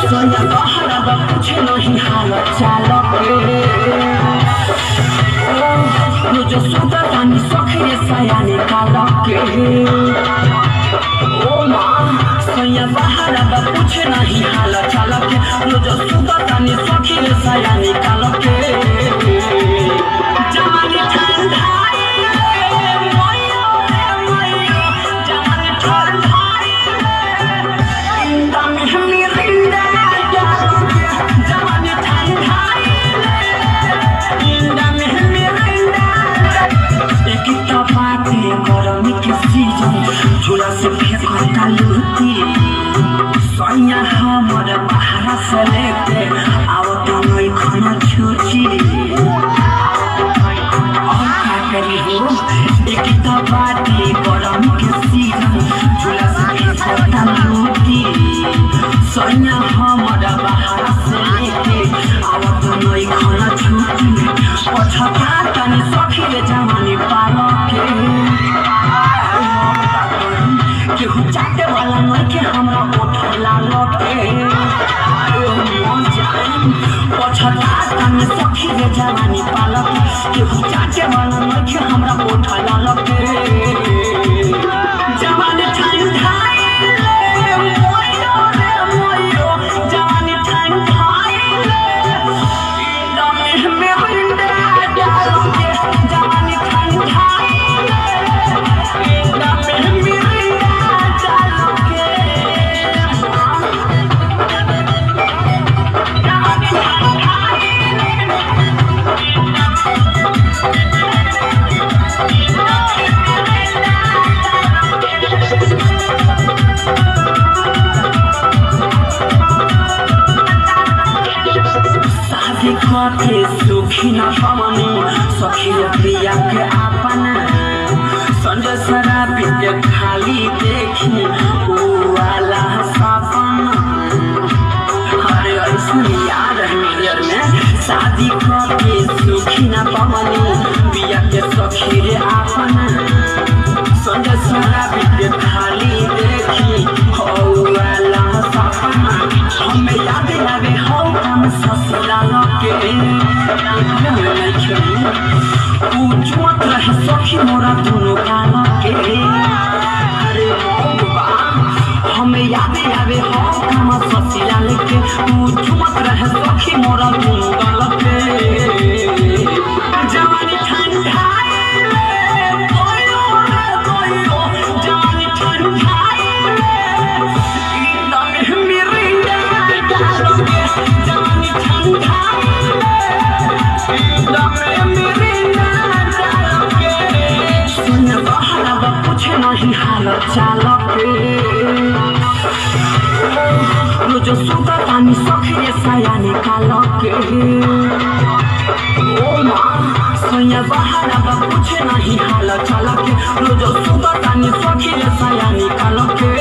सोया बहरा कुछ नहीं हाल चाल के जो सुता तानी सखरे सया निकाल के ओ माँ सोया बहरा कुछ नहीं हाल चाल के जो सुता तानी सखरे सया निकाल के जवानी ठंडा झूला से फेंकता लूटी सोया हमर बाहर से लेके आवत नहीं खाना छूची और क्या करी हो एक तो बाती गरम के सीजन झूला से फेंकता लूटी सोया हमर बाहर से लेके आवत नहीं खाना छूटी पछता तनी सखी जवानी पालो के केहू चाटे वाला नहीं के हमरा उठला लटे पछता तनी सखी रे जवानी पालक केहू चाटे वाला नहीं के हमरा उठला लटे जवानी ठंडा के सुखी न पवनी सखी प्रिया के अपना संजय शराबी के खाली देखी वो वाला सपना अरे ऐसा याद है मेरे में शादी के सुखी न पवनी प्रिया के सखी रे अपना संजय शराबी के खाली देखी वो वाला सपना हमें याद लगे हो हम ससुराल के पूछत रहे सखी मोरा दोनों गाल के अरे हमें याद आवे हो हम ससुराल के पूछत रहे सखी मोरा दोनों गाल के जवानी ठंडा नहीं हाल चाल के जो सुता तानी सखरे सया निकाल के ओ माँ सोया बहरा कुछ नहीं हाल चाल के जो सुता तानी सखरे सया निकाल के